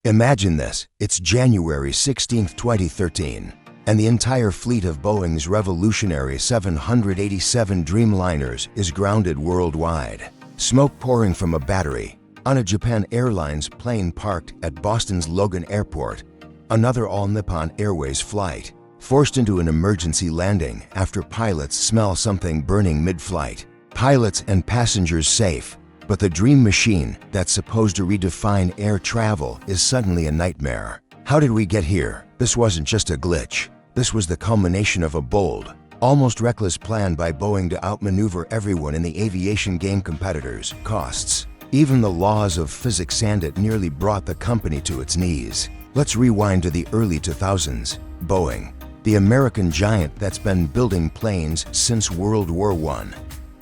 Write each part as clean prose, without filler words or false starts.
Imagine this, it's January 16, 2013, and the entire fleet of Boeing's revolutionary 787 Dreamliners is grounded worldwide. Smoke pouring from a battery on a Japan Airlines plane parked at Boston's Logan Airport. Another All Nippon Airways flight, forced into an emergency landing after pilots smell something burning mid-flight. Pilots and passengers safe, but the dream machine that's supposed to redefine air travel is suddenly a nightmare. How did we get here? This wasn't just a glitch. This was the culmination of a bold, almost reckless plan by Boeing to outmaneuver everyone in the aviation game competitors' costs. Even the laws of physics and it nearly brought the company to its knees. Let's rewind to the early 2000s. Boeing, the American giant that's been building planes since World War I,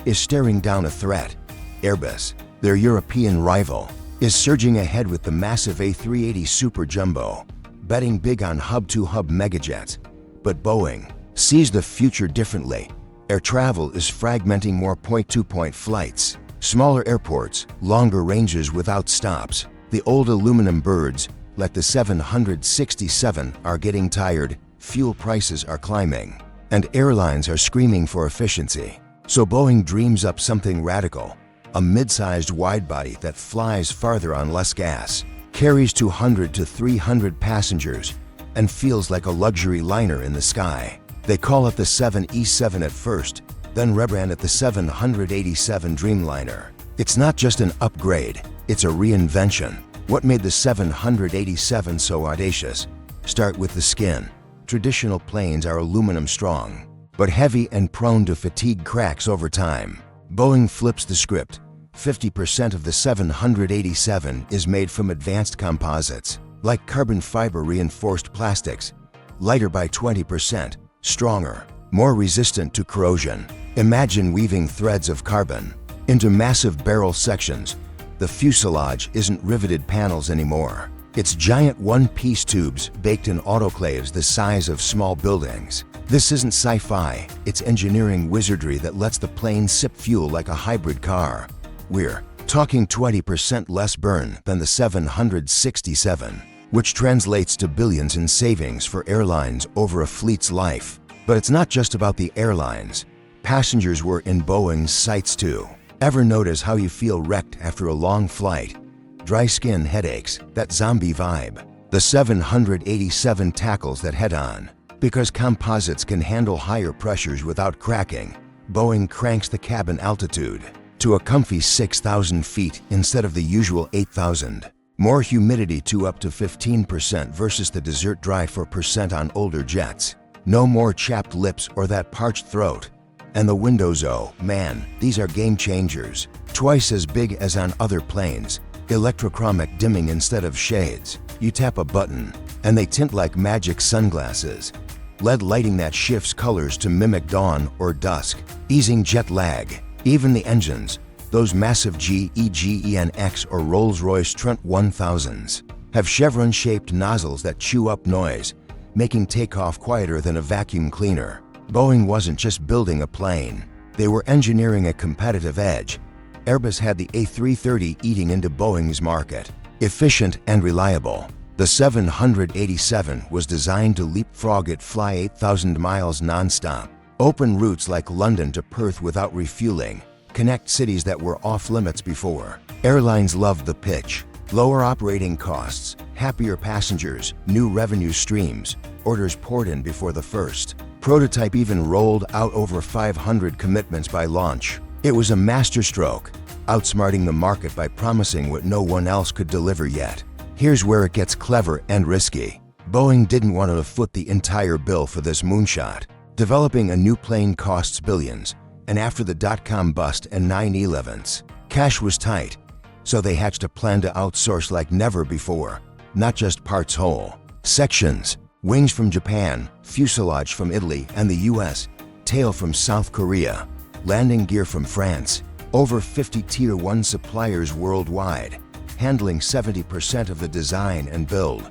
is staring down a threat. Airbus, their European rival, is surging ahead with the massive A380 Super Jumbo, betting big on hub-to-hub megajets. But Boeing sees the future differently. Air travel is fragmenting more point-to-point flights, smaller airports, longer ranges without stops. The old aluminum birds, like the 767, are getting tired, fuel prices are climbing, and airlines are screaming for efficiency. So Boeing dreams up something radical. A mid-sized widebody that flies farther on less gas, carries 200 to 300 passengers, and feels like a luxury liner in the sky. They call it the 7E7 at first, then rebrand it the 787 Dreamliner. It's not just an upgrade, it's a reinvention. What made the 787 so audacious? Start with the skin. Traditional planes are aluminum strong, but heavy and prone to fatigue cracks over time. Boeing flips the script. 50% of the 787 is made from advanced composites, like carbon fiber reinforced plastics, lighter by 20%, stronger, more resistant to corrosion. Imagine weaving threads of carbon into massive barrel sections. The fuselage isn't riveted panels anymore. It's giant one-piece tubes baked in autoclaves the size of small buildings. This isn't sci-fi, it's engineering wizardry that lets the plane sip fuel like a hybrid car. We're talking 20% less burn than the 767, which translates to billions in savings for airlines over a fleet's life. But it's not just about the airlines. Passengers were in Boeing's sights too. Ever notice how you feel wrecked after a long flight? Dry skin, headaches, that zombie vibe. The 787 tackles that head-on. Because composites can handle higher pressures without cracking, Boeing cranks the cabin altitude to a comfy 6,000 feet instead of the usual 8,000. More humidity to up to 15% versus the desert dry 4% on older jets. No more chapped lips or that parched throat. And the windows, oh man, these are game changers. Twice as big as on other planes. Electrochromic dimming instead of shades. You tap a button, and they tint like magic sunglasses. LED lighting that shifts colors to mimic dawn or dusk, easing jet lag. Even the engines, those massive GEnx or Rolls-Royce Trent 1000s, have chevron-shaped nozzles that chew up noise, making takeoff quieter than a vacuum cleaner. Boeing wasn't just building a plane, they were engineering a competitive edge. Airbus had the A330 eating into Boeing's market. Efficient and reliable, the 787 was designed to leapfrog it, fly 8,000 miles non-stop, open routes like London to Perth without refueling, connect cities that were off-limits before. Airlines loved the pitch. Lower operating costs, happier passengers, new revenue streams, orders poured in before the first prototype even rolled out. Over 500 commitments by launch. It was a masterstroke, outsmarting the market by promising what no one else could deliver yet. Here's where it gets clever and risky. Boeing didn't want to foot the entire bill for this moonshot. Developing a new plane costs billions, and after the dot-com bust and 9/11s, cash was tight. So they hatched a plan to outsource like never before. Not just parts, whole sections. Wings from Japan, fuselage from Italy and the US, tail from South Korea, landing gear from France. Over 50 Tier 1 suppliers worldwide, handling 70% of the design and build.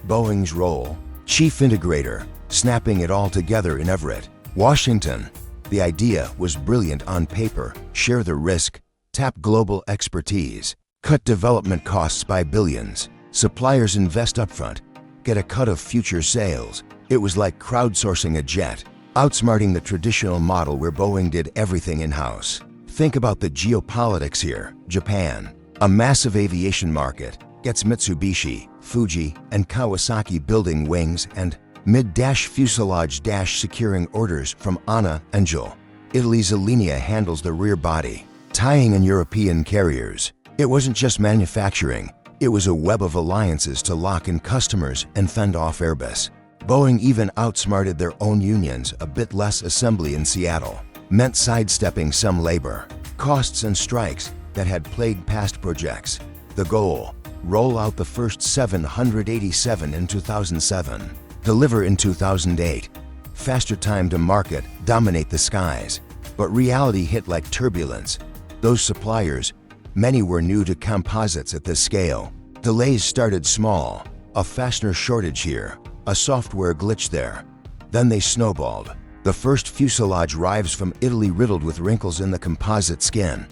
Boeing's role, chief integrator, snapping it all together in Everett, Washington. The idea was brilliant on paper: share the risk, tap global expertise, cut development costs by billions, Suppliers invest upfront, get a cut of future sales. It was like crowdsourcing a jet, outsmarting the traditional model where Boeing did everything in-house. Think about the geopolitics here. Japan, a massive aviation market, gets Mitsubishi, Fuji, and Kawasaki building wings and mid-fuselage securing orders from ANA and JAL. Italy's Alenia handles the rear body, tying in European carriers. It wasn't just manufacturing, it was a web of alliances to lock in customers and fend off Airbus. Boeing even outsmarted their own unions. A bit less assembly in Seattle meant sidestepping some labor, costs and strikes that had plagued past projects. The goal: roll out the first 787 in 2007, deliver in 2008, faster time to market, dominate the skies. But reality hit like turbulence. Those suppliers, many were new to composites at this scale. Delays started small, a fastener shortage here, a software glitch there. Then they snowballed. The first fuselage arrives from Italy riddled with wrinkles in the composite skin.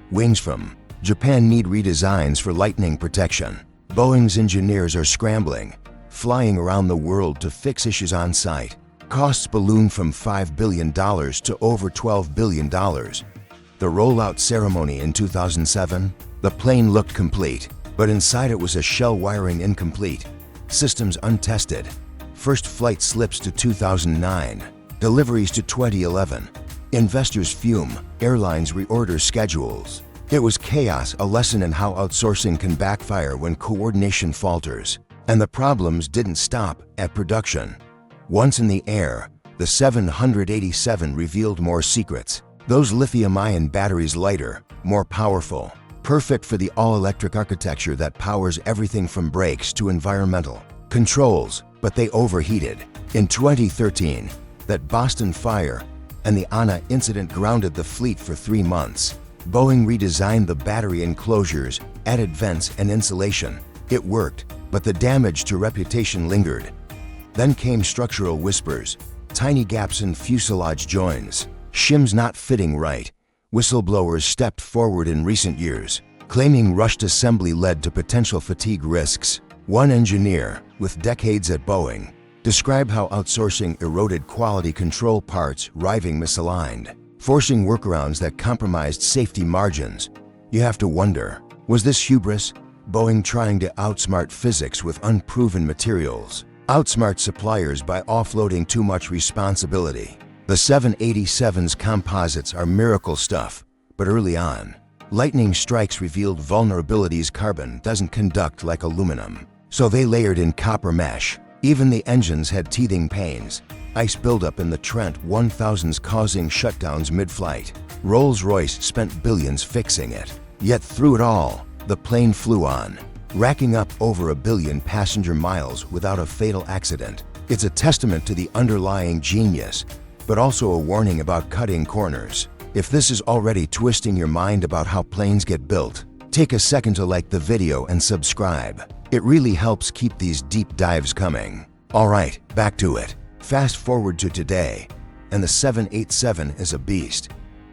Wings from Japan need redesigns for lightning protection. Boeing's engineers are scrambling, flying around the world to fix issues on site. Costs ballooned from $5 billion to over $12 billion. The rollout ceremony in 2007, the plane looked complete, but inside it was a shell wiring incomplete, systems untested. First flight slips to 2009, deliveries to 2011. Investors fume, airlines reorder schedules. It was chaos, a lesson in how outsourcing can backfire when coordination falters. And the problems didn't stop at production. Once in the air, the 787 revealed more secrets. Those lithium-ion batteries lighter, more powerful, perfect for the all-electric architecture that powers everything from brakes to environmental controls, but they overheated. In 2013, that Boston fire and the ANA incident grounded the fleet for 3 months. Boeing redesigned the battery enclosures, added vents and insulation. It worked, but the damage to reputation lingered. Then came structural whispers, tiny gaps in fuselage joins, shims not fitting right. Whistleblowers stepped forward in recent years, claiming rushed assembly led to potential fatigue risks. One engineer, with decades at Boeing, described how outsourcing eroded quality control parts, riving misaligned, forcing workarounds that compromised safety margins. You have to wonder, was this hubris? Boeing trying to outsmart physics with unproven materials? Outsmart suppliers by offloading too much responsibility? The 787's composites are miracle stuff, but early on, lightning strikes revealed vulnerabilities. Carbon doesn't conduct like aluminum, so they layered in copper mesh. Even the engines had teething pains, ice buildup in the Trent 1000s causing shutdowns mid-flight. Rolls-Royce spent billions fixing it. Yet through it all, the plane flew on, racking up over 1 billion passenger miles without a fatal accident. It's a testament to the underlying genius, but also a warning about cutting corners. If this is already twisting your mind about how planes get built, take a second to like the video and subscribe. It really helps keep these deep dives coming. Alright, back to it. Fast forward to today, and the 787 is a beast.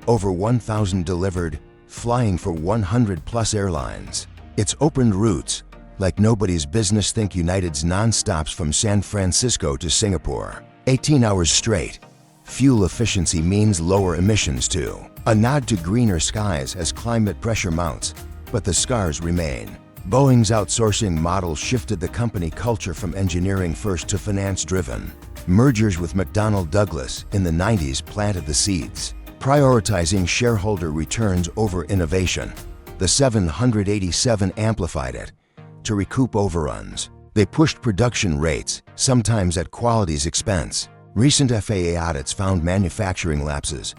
Over 1,000 delivered, flying for 100+ airlines. It's opened routes like nobody's business. Think United's non-stops from San Francisco to Singapore. 18 hours straight. Fuel efficiency means lower emissions too. A nod to greener skies as climate pressure mounts, but the scars remain. Boeing's outsourcing model shifted the company culture from engineering first to finance-driven. Mergers with McDonnell Douglas in the 90s planted the seeds, prioritizing shareholder returns over innovation. The 787 amplified it. To recoup overruns, they pushed production rates, sometimes at quality's expense. Recent FAA audits found manufacturing lapses,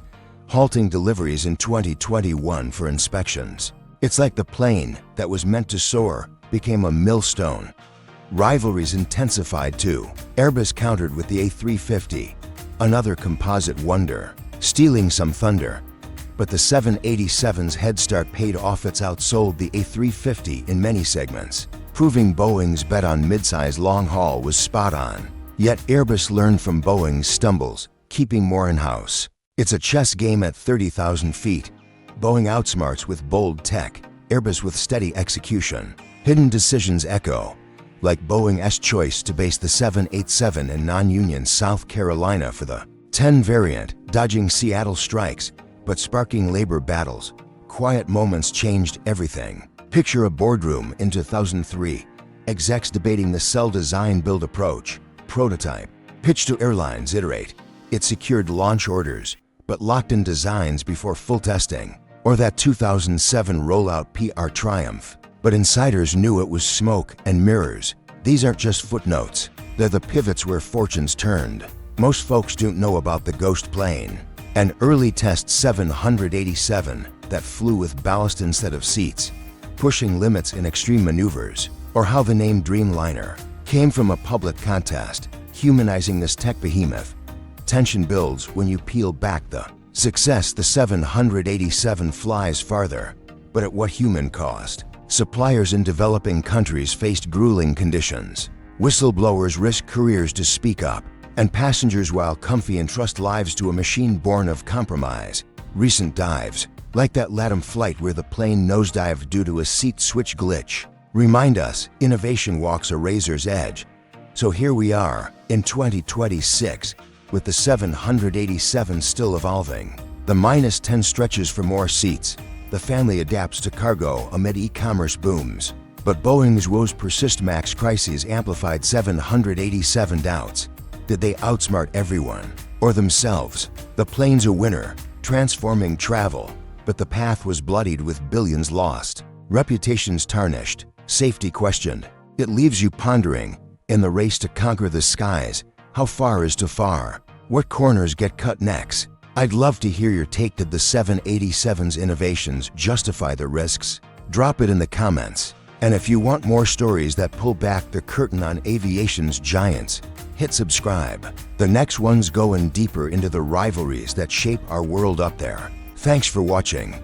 halting deliveries in 2021 for inspections. It's like the plane that was meant to soar became a millstone. Rivalries intensified too. Airbus countered with the A350, another composite wonder, stealing some thunder. But the 787's head start paid off. It's outsold the A350 in many segments, proving Boeing's bet on midsize long haul was spot on. Yet Airbus learned from Boeing's stumbles, keeping more in-house. It's a chess game at 30,000 feet. Boeing outsmarts with bold tech, Airbus with steady execution. Hidden decisions echo, like Boeing's choice to base the 787 in non-union South Carolina for the 10 variant, dodging Seattle strikes, but sparking labor battles. Quiet moments changed everything. Picture a boardroom in 2003, execs debating the cell design build approach, prototype, pitch to airlines iterate. It secured launch orders, but locked in designs before full testing. Or that 2007 rollout PR triumph. But insiders knew it was smoke and mirrors. These aren't just footnotes. They're the pivots where fortunes turned. Most folks don't know about the ghost plane, an early test 787 that flew with ballast instead of seats, pushing limits in extreme maneuvers. Or how the name Dreamliner came from a public contest, humanizing this tech behemoth. Tension builds when you peel back the success. The 787 flies farther, but at what human cost? Suppliers in developing countries faced grueling conditions. Whistleblowers risk careers to speak up, and passengers, while comfy, entrust lives to a machine born of compromise. Recent dives, like that LATAM flight where the plane nosedived due to a seat switch glitch, remind us innovation walks a razor's edge. So here we are, in 2026, with the 787 still evolving. The -10 stretches for more seats. The family adapts to cargo amid e-commerce booms. But Boeing's woes persist. MAX crises amplified 787 doubts. Did they outsmart everyone, or themselves? The plane's a winner, transforming travel, but the path was bloodied with billions lost. Reputations tarnished, safety questioned. It leaves you pondering, in the race to conquer the skies, how far is too far? What corners get cut next? I'd love to hear your take. Did the 787's innovations justify the risks? Drop it in the comments. And if you want more stories that pull back the curtain on aviation's giants, hit subscribe. The next one's going deeper into the rivalries that shape our world up there. Thanks for watching.